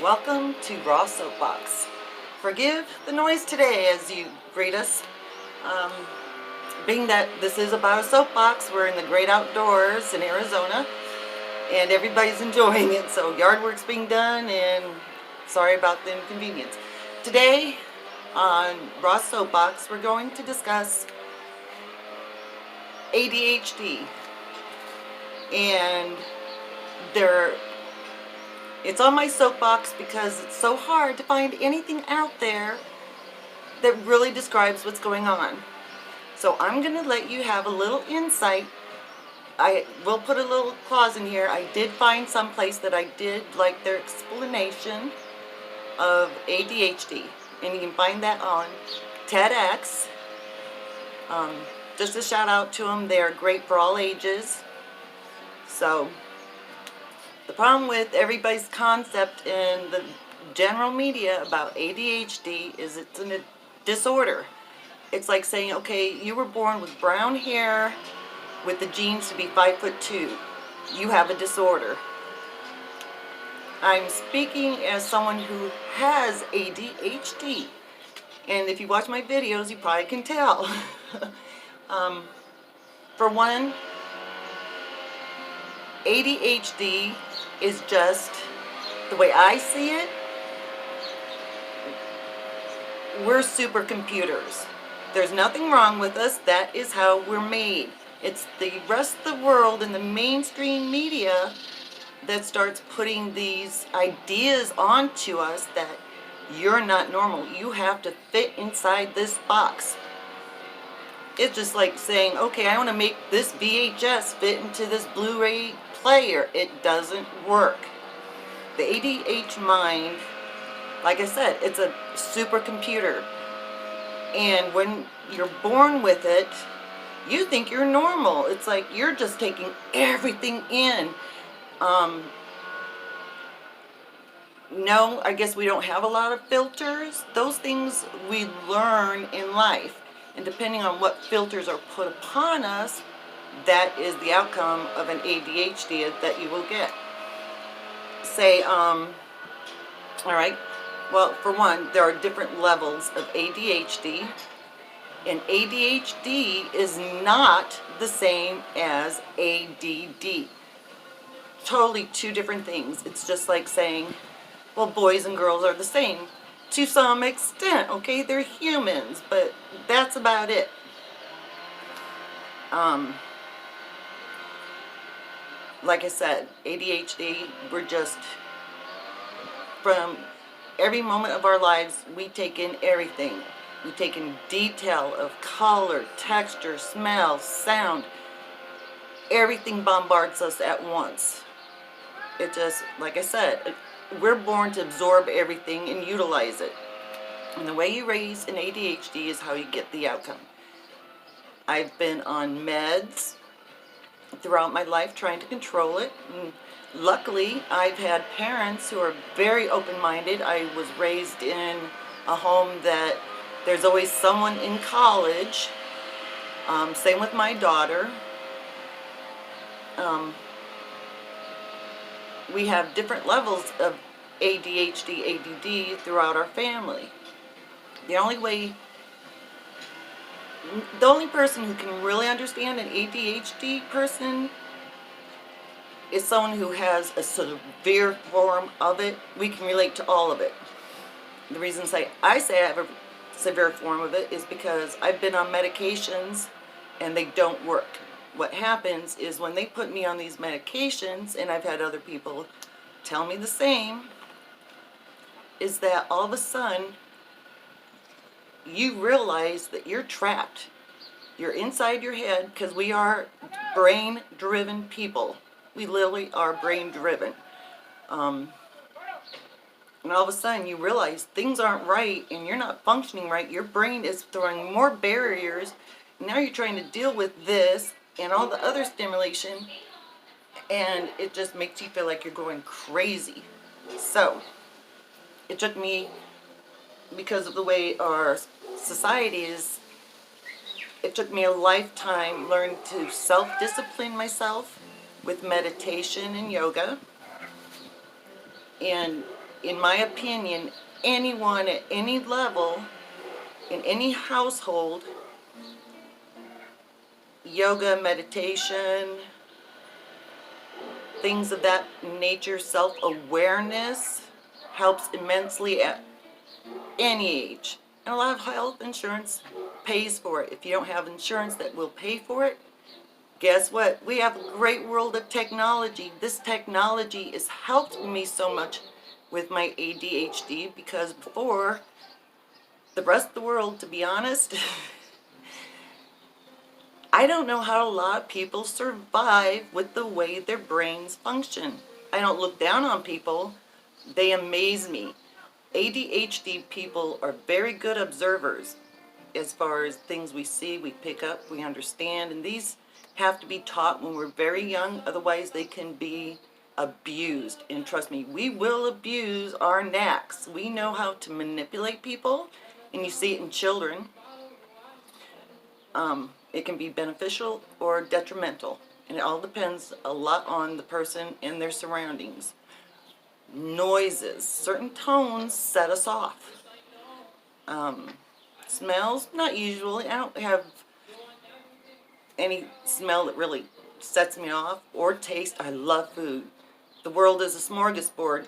Welcome to Raw Soapbox. Forgive the noise today as you greet us. Um, Being that this is about a soapbox, we're in the great outdoors in Arizona and everybody's enjoying it. So yard work's being done and sorry about the inconvenience. Today on Raw Soapbox, we're going to discuss ADHD. And it's on my soapbox because it's so hard to find anything out there that really describes what's going on. So I'm going to let you have a little insight. I will put a little clause in here. I did find some place that I did like their explanation of ADHD. And you can find that on TEDx. Just a shout out to them. They are great for all ages. So the problem with everybody's concept in the general media about ADHD is it's a disorder. It's like saying, okay, you were born with brown hair with the genes to be 5'2". You have a disorder. I'm speaking as someone who has ADHD. And if you watch my videos, you probably can tell. For one, ADHD is just, the way I see it, we're supercomputers. There's nothing wrong with us. That is how we're made. It's the rest of the world and the mainstream media that starts putting these ideas onto us that you're not normal. You have to fit inside this box. It's just like saying, okay, I want to make this VHS fit into this Blu-ray player. It doesn't work. The ADHD mind, like I said, it's a supercomputer. And when you're born with it, you think you're normal. It's like you're just taking everything in. No, I guess we don't have a lot of filters. Those things we learn in life. And depending on what filters are put upon us, that is the outcome of an ADHD that you will get. Say, all right, well, for one, there are different levels of ADHD. And ADHD is not the same as ADD. Totally two different things. It's just like saying, well, boys and girls are the same. To some extent, okay, they're humans, but that's about it. Like I said, ADHD, we're just, from every moment of our lives, we take in everything. We take in detail of color, texture, smell, sound. Everything bombards us at once. It just, like I said, we're born to absorb everything and utilize it. And the way you raise an ADHD is how you get the outcome. I've been on meds throughout my life trying to control it. And luckily, I've had parents who are very open-minded. I was raised in a home that there's always someone in college. Same with my daughter. We have different levels of ADHD, ADD throughout our family. The only person who can really understand an ADHD person is someone who has a severe form of it. We can relate to all of it. The reason I say I have a severe form of it is because I've been on medications and they don't work. What happens is when they put me on these medications, and I've had other people tell me the same, is that all of a sudden you realize that you're trapped. You're inside your head, because we are brain-driven people. We literally are brain-driven. And all of a sudden you realize things aren't right and you're not functioning right. Your brain is throwing more barriers. Now you're trying to deal with this and all the other stimulation, and it just makes you feel like you're going crazy. So it took me, because of the way our society is, it took me a lifetime learning to self-discipline myself with meditation and yoga. And in my opinion, anyone at any level, in any household, yoga, meditation, things of that nature, self-awareness helps immensely at any age. And a lot of health insurance pays for it. If you don't have insurance that will pay for it, guess what? We have a great world of technology. This technology has helped me so much with my ADHD, because before, the rest of the world, to be honest, I don't know how a lot of people survive with the way their brains function. I don't look down on people. They amaze me. ADHD people are very good observers as far as things we see, we pick up, we understand, and these have to be taught when we're very young, otherwise they can be abused. And trust me, we will abuse our knacks. We know how to manipulate people, and you see it in children. It can be beneficial or detrimental, and it all depends a lot on the person and their surroundings. Noises, certain tones set us off. Smells, not usually. I don't have any smell that really sets me off, or taste. I love food. The world is a smorgasbord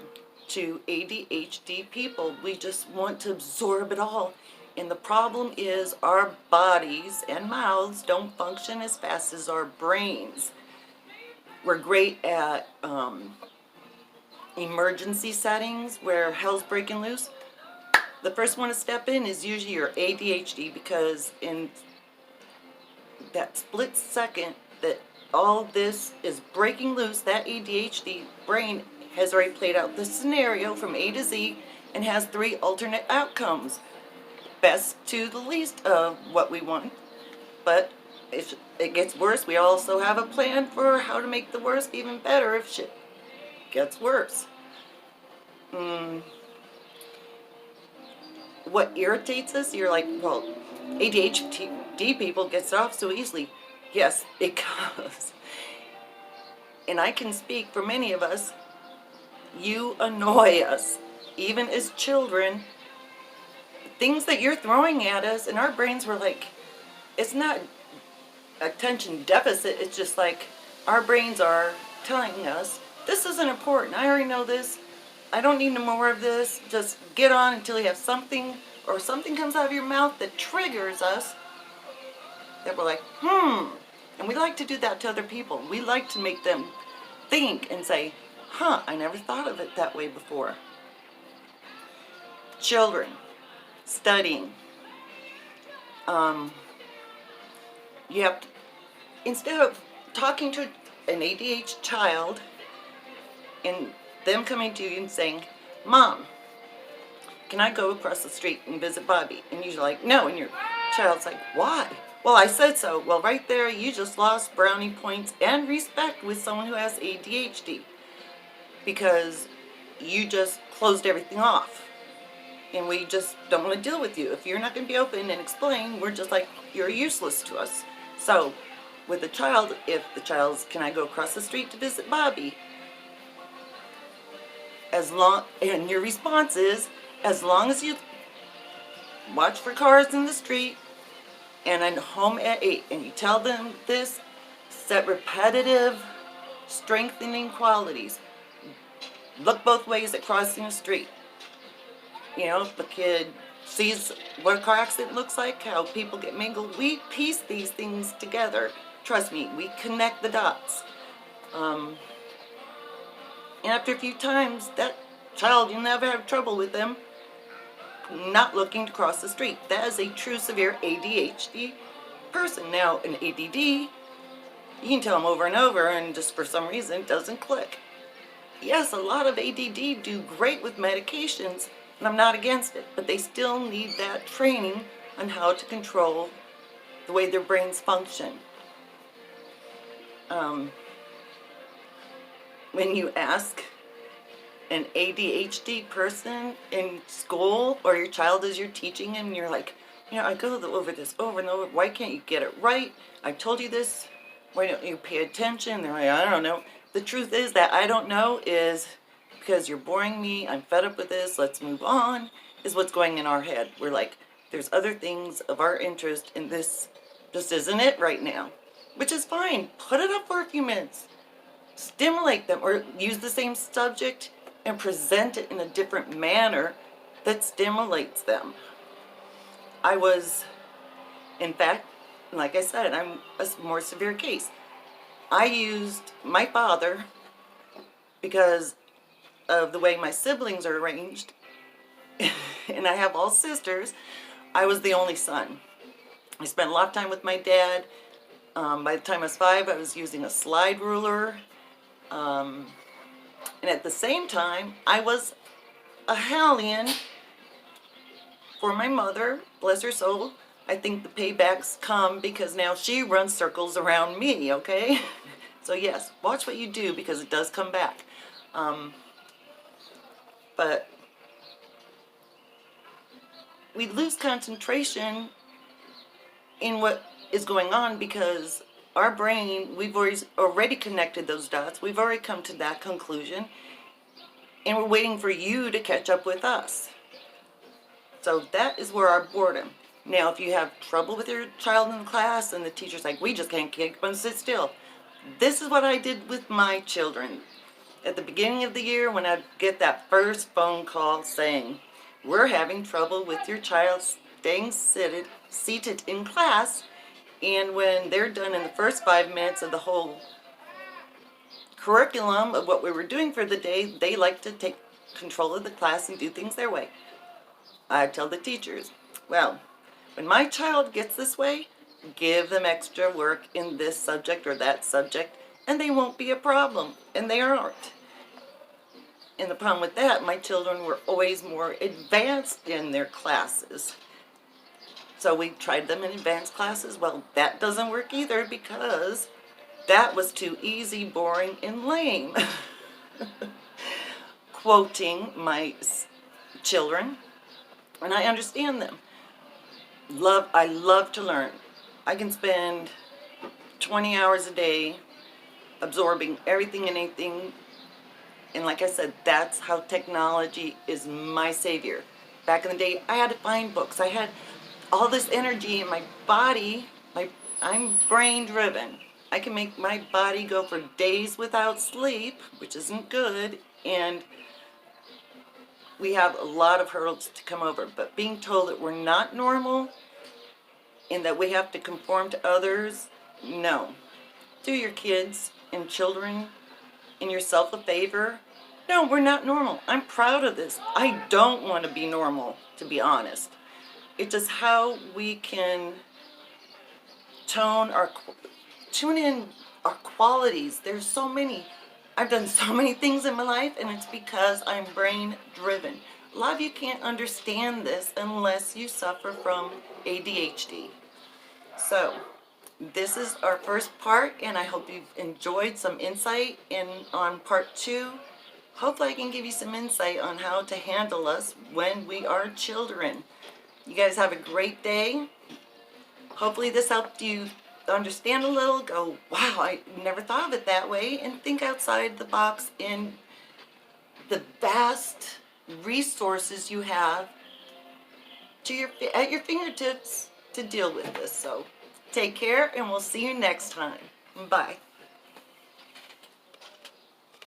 to ADHD people. We just want to absorb it all. And the problem is our bodies and mouths don't function as fast as our brains. We're great at emergency settings where hell's breaking loose. The first one to step in is usually your ADHD, because in that split second that all this is breaking loose, that ADHD brain has already played out the scenario from A to Z and has 3 alternate outcomes. Best to the least of what we want. But if it gets worse, we also have a plan for how to make the worst even better if shit gets worse. What irritates us, you're like, well, ADHD people gets off so easily. Yes, because, and I can speak for many of us, you annoy us. Even as children, things that you're throwing at us, and our brains were like, it's not attention deficit, it's just like our brains are telling us, this isn't important, I already know this, I don't need no more of this, just get on until you have something, or something comes out of your mouth that triggers us, that we're like, and we like to do that to other people. We like to make them think and say, I never thought of it that way before. Children, studying. You have to, instead of talking to an ADHD child and them coming to you and saying, Mom, can I go across the street and visit Bobby? And you're like, no, and your child's like, why? Well, I said so. Well, right there, you just lost brownie points and respect with someone who has ADHD, because you just closed everything off. And we just don't want to deal with you. If you're not going to be open and explain, we're just like, you're useless to us. So, with a child, if the child's, can I go across the street to visit Bobby? And your response is, as long as you watch for cars in the street and I'm home at 8, and you tell them this, set repetitive, strengthening qualities. Look both ways at crossing the street. You know, if the kid sees what a car accident looks like, how people get mangled, we piece these things together. Trust me, we connect the dots. And after a few times, that child, you'll never have trouble with them not looking to cross the street. That is a true severe ADHD person. Now, an ADD, you can tell them over and over, and just for some reason, it doesn't click. Yes, a lot of ADD do great with medications, and I'm not against it, but they still need that training on how to control the way their brains function. When you ask an ADHD person in school, or your child as you're teaching and you're like, you know, I go over this over and over, why can't you get it right? I told you this, why don't you pay attention? They're like, I don't know. The truth is that I don't know is because you're boring me, I'm fed up with this, let's move on, is what's going in our head. We're like, there's other things of our interest in this, just isn't it right now. Which is fine, put it up for a few minutes. Stimulate them, or use the same subject and present it in a different manner that stimulates them. I was, in fact, like I said, I'm a more severe case. I used my father because of the way my siblings are arranged, and I have all sisters. I was the only son. I spent a lot of time with my dad. By the time I was 5, I was using a slide ruler. And at the same time, I was a hellion for my mother, bless her soul. I think the paybacks come because now she runs circles around me, okay? So yes, watch what you do because it does come back. But we lose concentration in what is going on because our brain, we've already connected those dots. We've already come to that conclusion. And we're waiting for you to catch up with us. So that is where our boredom. Now, if you have trouble with your child in class and the teacher's like, we just can't keep them sit still. This is what I did with my children. At the beginning of the year, when I'd get that first phone call saying, we're having trouble with your child staying seated in class, and when they're done in the first 5 minutes of the whole curriculum of what we were doing for the day, they like to take control of the class and do things their way. I tell the teachers, well, when my child gets this way, give them extra work in this subject or that subject, and they won't be a problem, and they aren't. And the problem with that, my children were always more advanced in their classes. So we tried them in advanced classes. Well, that doesn't work either because that was too easy, boring, and lame. Quoting my children, and I understand them. I love to learn. I can spend 20 hours a day absorbing everything and anything. And like I said, that's how technology is my savior. Back in the day, I had to find books. I had all this energy in my body. I'm brain driven. I can make my body go for days without sleep, which isn't good. And we have a lot of hurdles to come over. But being told that we're not normal and that we have to conform to others, no. Do your kids and children and yourself a favor. No, we're not normal. I'm proud of this. I don't want to be normal, to be honest. It's just how we can tune in our qualities. There's so many. I've done so many things in my life, and it's because I'm brain driven. A lot of you can't understand this unless you suffer from ADHD. So, this is our first part, and I hope you've enjoyed some insight on part 2. Hopefully I can give you some insight on how to handle us when we are children. You guys have a great day. Hopefully this helped you understand a little, go, wow, I never thought of it that way, and think outside the box in the vast resources you have at your fingertips to deal with this. So take care, and we'll see you next time. Bye.